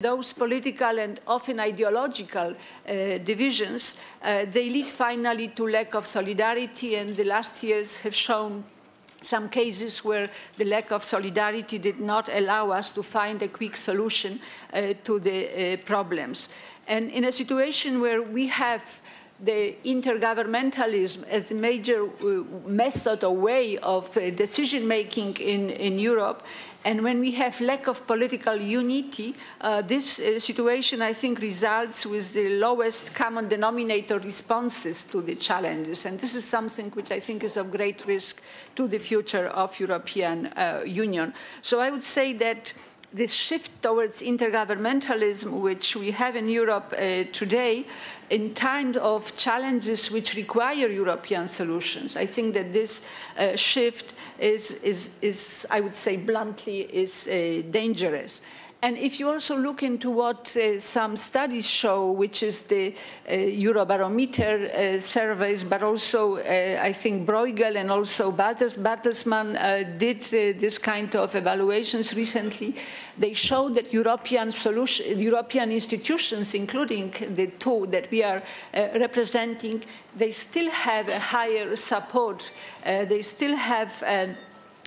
those political and often ideological divisions, they lead finally to lack of solidarity, and the last years have shown some cases where the lack of solidarity did not allow us to find a quick solution to the problems. And in a situation where we have the intergovernmentalism as the major method or way of decision-making in Europe, and when we have lack of political unity, this situation, I think, results with the lowest common denominator responses to the challenges. And this is something which I think is of great risk to the future of European Union. So I would say that this shift towards intergovernmentalism, which we have in Europe today, in times of challenges which require European solutions, I think that this shift is, I would say bluntly, is dangerous. And if you also look into what some studies show, which is the Eurobarometer surveys, but also I think Bruegel and also Bertelsmann did this kind of evaluations recently. They show that European institutions, including the two that we are representing, they still have a higher support. They still have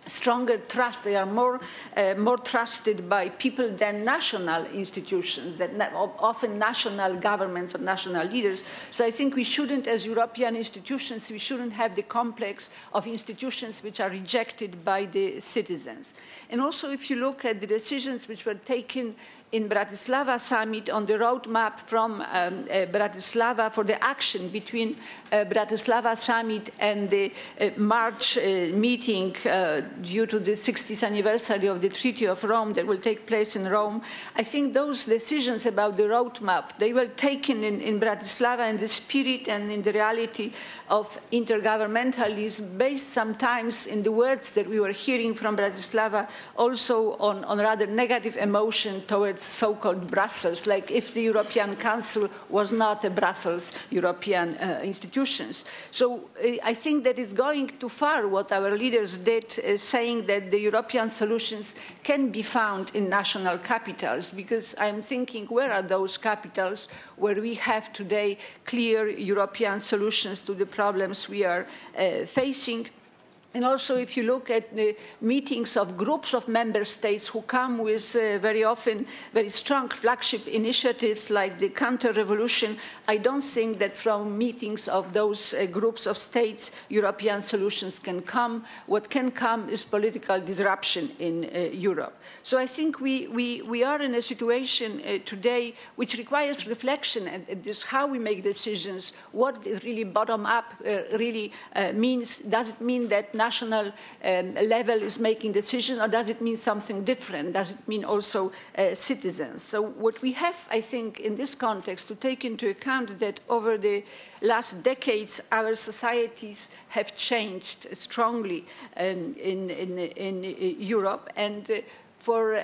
stronger trust. They are more trusted by people than national institutions, often national governments or national leaders. So I think we shouldn't, as European institutions, we shouldn't have the complex of institutions which are rejected by the citizens. And also, if you look at the decisions which were taken in Bratislava summit on the roadmap from Bratislava for the action between Bratislava summit and the March meeting due to the 60th anniversary of the Treaty of Rome that will take place in Rome. I think those decisions about the roadmap, they were taken in Bratislava in the spirit and in the reality of intergovernmentalism, based sometimes in the words that we were hearing from Bratislava, also on rather negative emotion towards so-called Brussels, like if the European Council was not a Brussels European institutions. So I think that it's going too far what our leaders did, saying that the European solutions can be found in national capitals, because I'm thinking, where are those capitals where we have today clear European solutions to the problems we are facing? And also, if you look at the meetings of groups of member states who come with very often very strong flagship initiatives like the counter-revolution, I don't think that from meetings of those groups of states, European solutions can come. What can come is political disruption in Europe. So I think we are in a situation today which requires reflection at this, how we make decisions, what really bottom-up really means. Does it mean that national level is making decisions, or does it mean something different? Does it mean also citizens? So what we have, I think, in this context to take into account that over the last decades, our societies have changed strongly in Europe, and for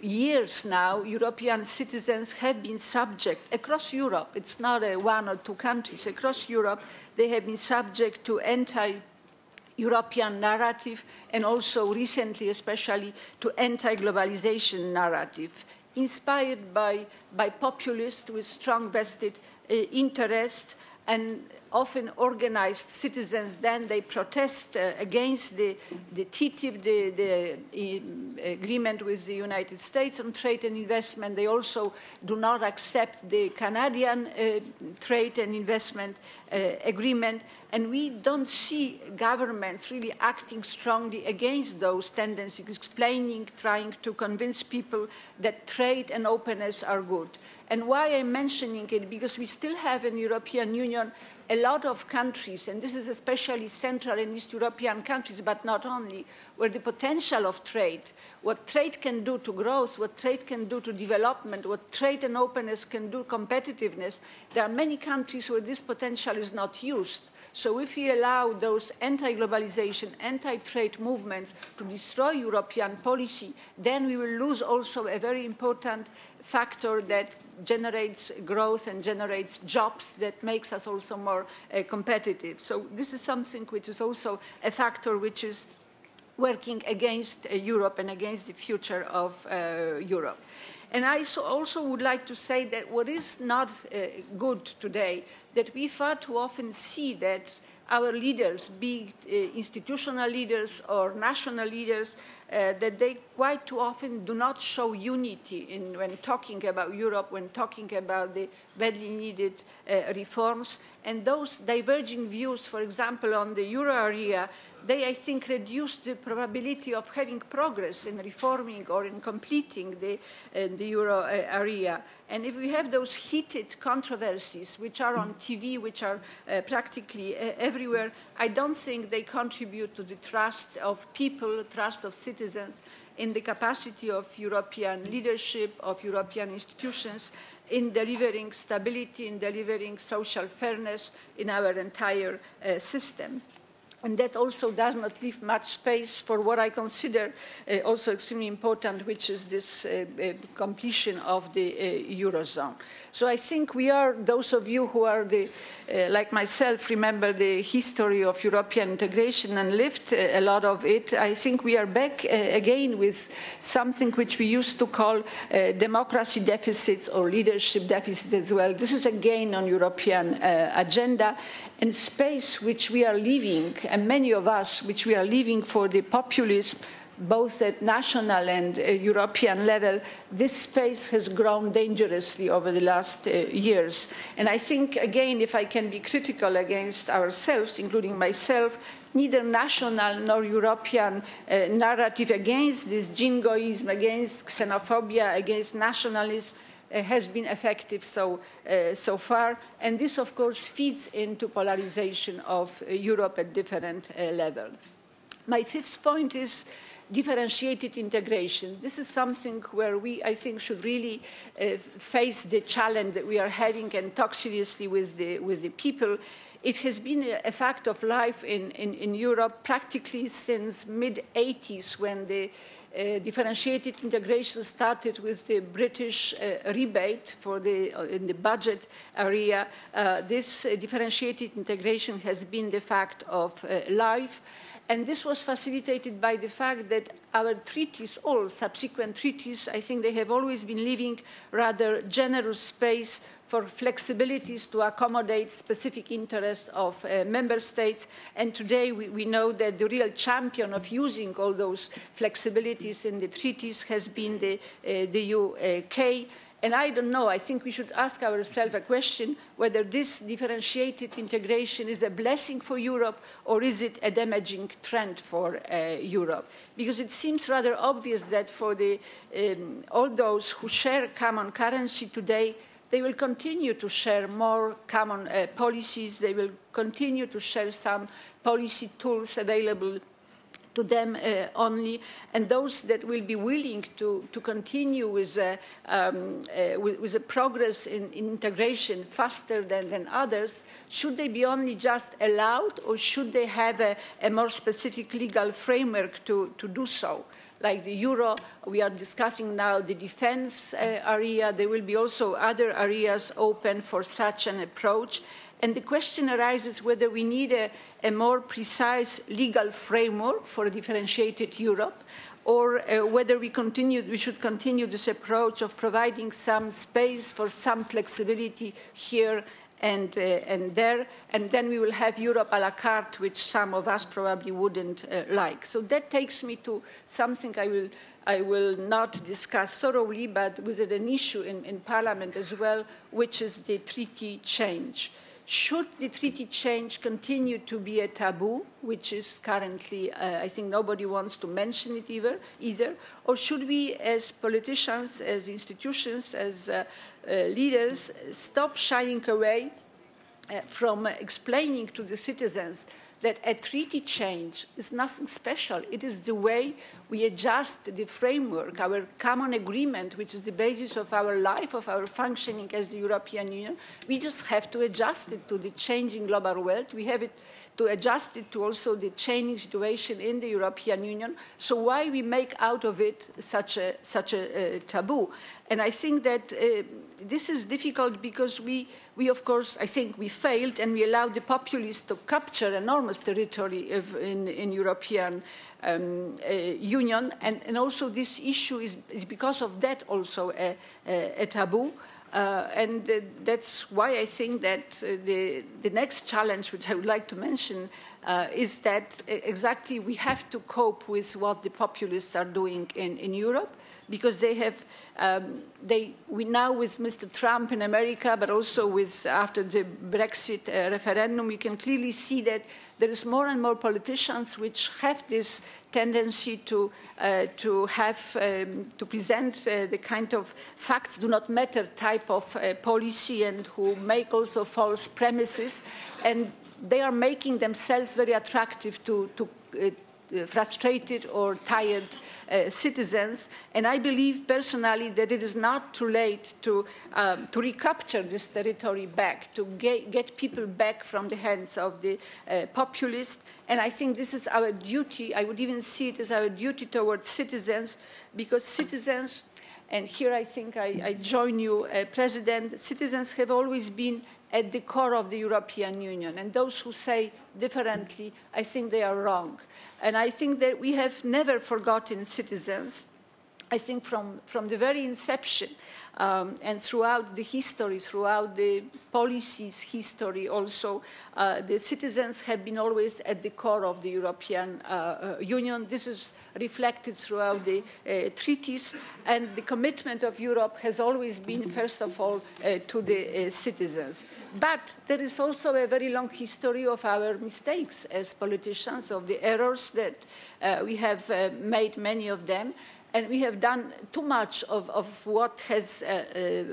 years now, European citizens have been subject, across Europe, it's not one or two countries, across Europe, they have been subject to anti-European narrative, and also recently, especially, to anti-globalization narrative, inspired by populists with strong vested interest and often organized citizens. Then they protest against the TTIP, the agreement with the United States on trade and investment. They also do not accept the Canadian trade and investment agreement. And we don't see governments really acting strongly against those tendencies, explaining, trying to convince people that trade and openness are good. And why I'm mentioning it, because we still have in the European Union a lot of countries, and this is especially Central and East European countries, but not only, where the potential of trade, what trade can do to growth, what trade can do to development, what trade and openness can do competitiveness, there are many countries where this potential is not used. So if we allow those anti-globalization, anti-trade movements to destroy European policy, then we will lose also a very important factor that generates growth and generates jobs, that makes us also more competitive. So this is something which is also a factor which is working against Europe and against the future of Europe. And I also would like to say that what is not good today, that we far too often see that our leaders, be it institutional leaders or national leaders, that they quite too often do not show unity when talking about Europe, when talking about the badly needed reforms. And those diverging views, for example, on the euro area, they, I think, reduce the probability of having progress in reforming or in completing the euro area. And if we have those heated controversies, which are on TV, which are practically everywhere, I don't think they contribute to the trust of people, trust of citizens in the capacity of European leadership, of European institutions, in delivering stability, in delivering social fairness in our entire system. And that also does not leave much space for what I consider also extremely important, which is this completion of the Eurozone. So I think we are, those of you who are, like myself, remember the history of European integration and lived a lot of it, I think we are back again with something which we used to call democracy deficits or leadership deficits as well. This is again on European agenda, and space which we are leaving, and many of us, which we are leaving for the populism, both at national and European level, this space has grown dangerously over the last years. And I think, again, if I can be critical against ourselves, including myself, neither national nor European narrative against this jingoism, against xenophobia, against nationalism, has been effective so far. And this, of course, feeds into polarization of Europe at different levels. My fifth point is differentiated integration. This is something where we, I think, should really face the challenge that we are having and talk seriously with the people. It has been a fact of life in Europe practically since mid-80s, when the differentiated integration started with the British rebate for in the budget area. This differentiated integration has been the fact of life. And this was facilitated by the fact that our treaties, all subsequent treaties, I think they have always been leaving rather generous space for flexibilities to accommodate specific interests of member states. And today we know that the real champion of using all those flexibilities in the treaties has been the UK. And I don't know, I think we should ask ourselves a question whether this differentiated integration is a blessing for Europe or is it a damaging trend for Europe? Because it seems rather obvious that for all those who share common currency today, they will continue to share more common policies. They will continue to share some policy tools available to them only, and those that will be willing to continue with a progress in integration faster than others, should they be only just allowed, or should they have a more specific legal framework to do so? Like the euro, we are discussing now the defense area. There will be also other areas open for such an approach. And the question arises whether we need a more precise legal framework for a differentiated Europe, or whether we should continue this approach of providing some space for some flexibility here and there, and then we will have Europe a la carte, which some of us probably wouldn't like. So that takes me to something I will not discuss thoroughly, but with an issue in Parliament as well, which is the treaty change. Should the treaty change continue to be a taboo, which is currently, I think nobody wants to mention it either, or should we, as politicians, as institutions, as leaders, stop shying away from explaining to the citizens that a treaty change is nothing special. It is the way we adjust the framework, our common agreement, which is the basis of our life, of our functioning as the European Union. We just have to adjust it to the changing global world. We have to adjust it to also the changing situation in the European Union. So why we make out of it such a taboo? And I think that this is difficult because we, of course, I think we failed and we allowed the populists to capture enormous territory in European Union. And also this issue is because of that also a taboo. And that's why I think that the next challenge, which I would like to mention, is that exactly we have to cope with what the populists are doing in Europe, because they have, we now with Mr. Trump in America, but also with after the Brexit referendum, we can clearly see that there is more and more politicians which have this tendency to present the kind of facts do not matter type of policy, and who make also false premises, and they are making themselves very attractive to frustrated or tired citizens. And I believe personally that it is not too late to recapture this territory back, to get people back from the hands of the populists. And I think this is our duty. I would even see it as our duty towards citizens, because citizens, and here I think I join you, President, citizens have always been at the core of the European Union. And those who say differently, I think they are wrong. And I think that we have never forgotten citizens. I think from the very inception and throughout the history, throughout the policies history also, the citizens have been always at the core of the European Union. This is reflected throughout the treaties, and the commitment of Europe has always been, first of all, to the citizens. But there is also a very long history of our mistakes as politicians, of the errors that we have made, many of them. And we have done too much of what has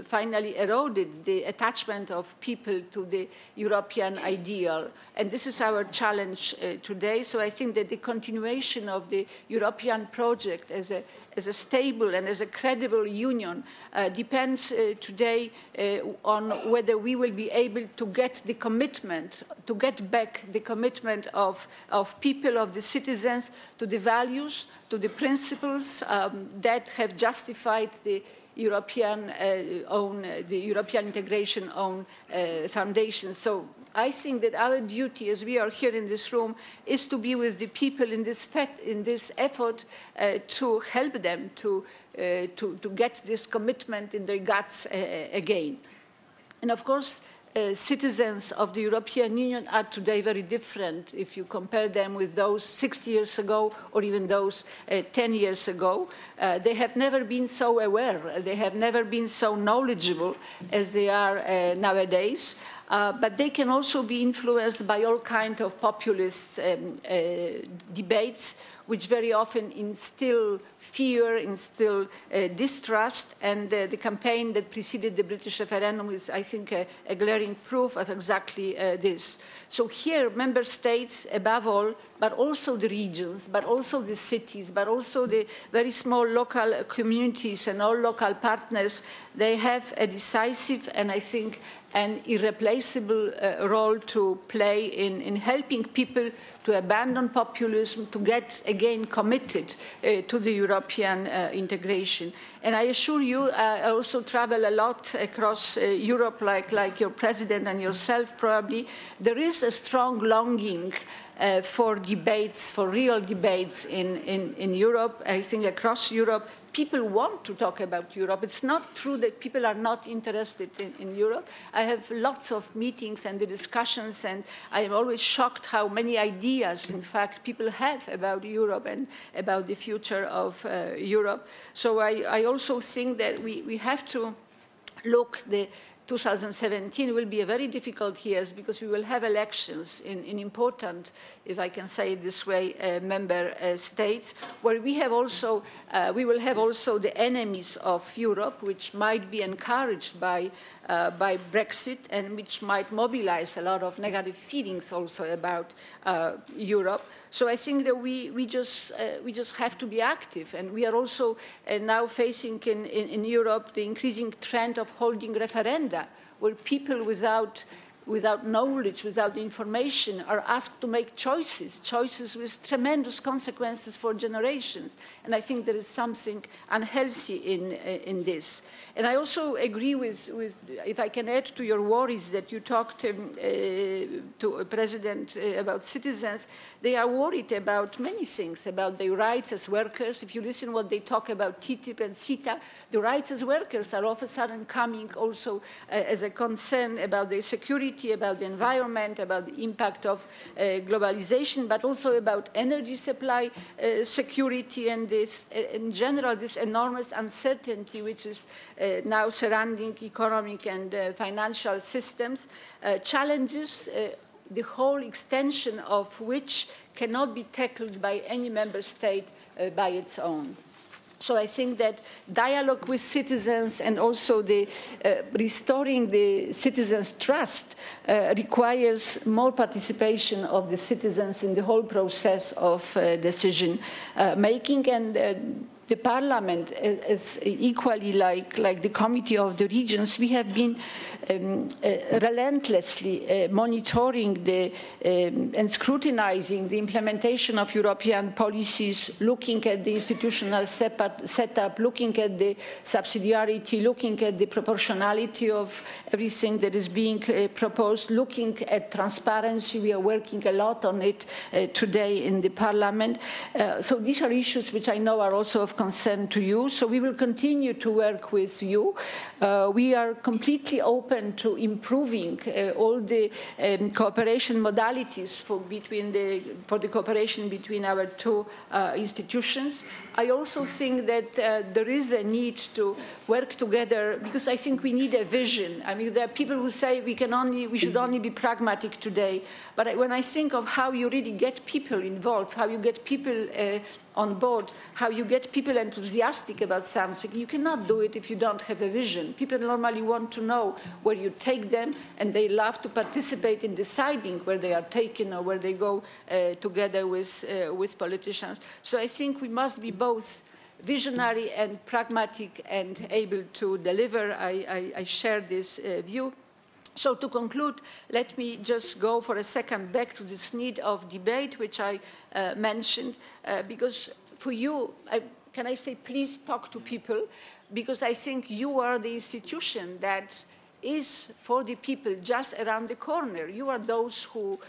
finally eroded the attachment of people to the European ideal. And this is our challenge today. So I think that the continuation of the European project as a stable and as a credible union depends today on whether we will be able to get the commitment, to get back the commitment of people, of the citizens, to the values, to the principles that have justified the European integration own foundation. So I think that our duty, as we are here in this room, is to be with the people in this effort to help them to get this commitment in their guts again. And of course, citizens of the European Union are today very different if you compare them with those 60 years ago or even those 10 years ago. They have never been so aware, they have never been so knowledgeable as they are nowadays. But they can also be influenced by all kinds of populist debates, which very often instill fear, instill distrust. And the campaign that preceded the British referendum is, I think, a glaring proof of exactly this. So here, member states, above all, but also the regions, but also the cities, but also the very small local communities and all local partners, they have a decisive and, I think, an irreplaceable role to play in helping people to abandon populism, to get again committed to the European integration. And I assure you, I also travel a lot across Europe, like your president and yourself probably. There is a strong longing for debates, for real debates in Europe, I think across Europe. People want to talk about Europe. It's not true that people are not interested in Europe. I have lots of meetings and the discussions, and I am always shocked how many ideas, in fact, people have about Europe and about the future of Europe. So I also think that we have to look, the 2017 will be a very difficult year because we will have elections in important, if I can say it this way, member states, where we will have also the enemies of Europe, which might be encouraged by Brexit and which might mobilize a lot of negative feelings also about Europe. So I think that we just have to be active, and we are also now facing in Europe the increasing trend of holding referenda, where people without without knowledge, without information, are asked to make choices with tremendous consequences for generations. And I think there is something unhealthy in this. And I also agree with, if I can add to your worries that you talked to President about citizens, they are worried about many things, about their rights as workers. If you listen what they talk about TTIP and CETA, the rights as workers are all of a sudden coming also as a concern about their security, about the environment, about the impact of globalization, but also about energy supply security and this, in general, this enormous uncertainty which is now surrounding economic and financial systems, challenges the whole extension of which cannot be tackled by any member state by its own. So I think that dialogue with citizens and also the restoring the citizens' trust requires more participation of the citizens in the whole process of decision making. And the Parliament, is equally like the Committee of the Regions, we have been relentlessly monitoring and scrutinizing the implementation of European policies, looking at the institutional setup, looking at the subsidiarity, looking at the proportionality of everything that is being proposed, looking at transparency. We are working a lot on it today in the Parliament. So these are issues which I know are also of concern to you. So we will continue to work with you. We are completely open to improving all the cooperation modalities for the cooperation between our two institutions. I also think that there is a need to work together because I think we need a vision. I mean, there are people who say we should only be pragmatic today. But when I think of how you really get people involved, how you get people on board, how you get people enthusiastic about something, you cannot do it if you don't have a vision. People normally want to know where you take them, and they love to participate in deciding where they are taken or where they go together with politicians. So I think we must be both visionary and pragmatic and able to deliver. I share this view. So to conclude, let me just go for a second back to this need of debate, which I mentioned, because for you, can I say, please talk to people, because I think you are the institution that is for the people just around the corner. You are those who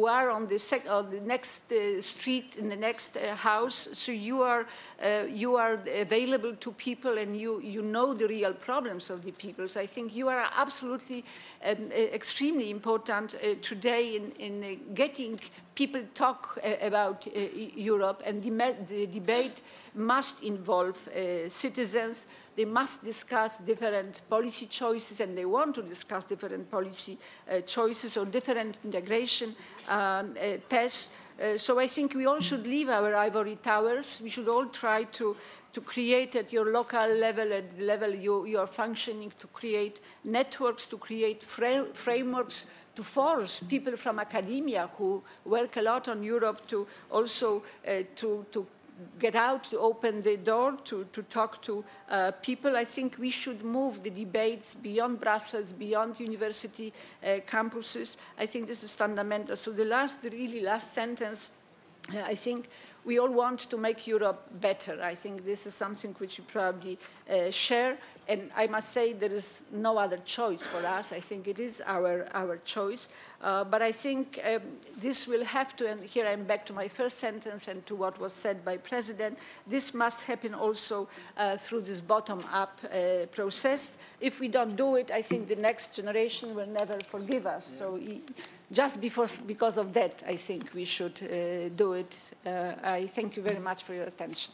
are on the next street, in the next house. So you are available to people, and you know the real problems of the people. So I think you are absolutely extremely important today in getting people talk about Europe, and the debate must involve citizens. They must discuss different policy choices, and they want to discuss different policy choices or different integration paths. So I think we all should leave our ivory towers. We should all try to create at your local level, at the level you are functioning, to create networks, to create frameworks, to force people from academia who work a lot on Europe to also to get out, to open the door, to talk to people. I think we should move the debates beyond Brussels, beyond university campuses. I think this is fundamental. So the really last sentence, I think we all want to make Europe better. I think this is something which we probably share. And I must say there is no other choice for us. I think it is our choice. But I think this will have to, and here I'm back to my first sentence and to what was said by President, this must happen also through this bottom-up process. If we don't do it, I think the next generation will never forgive us. So just because of that, I think we should do it. I thank you very much for your attention.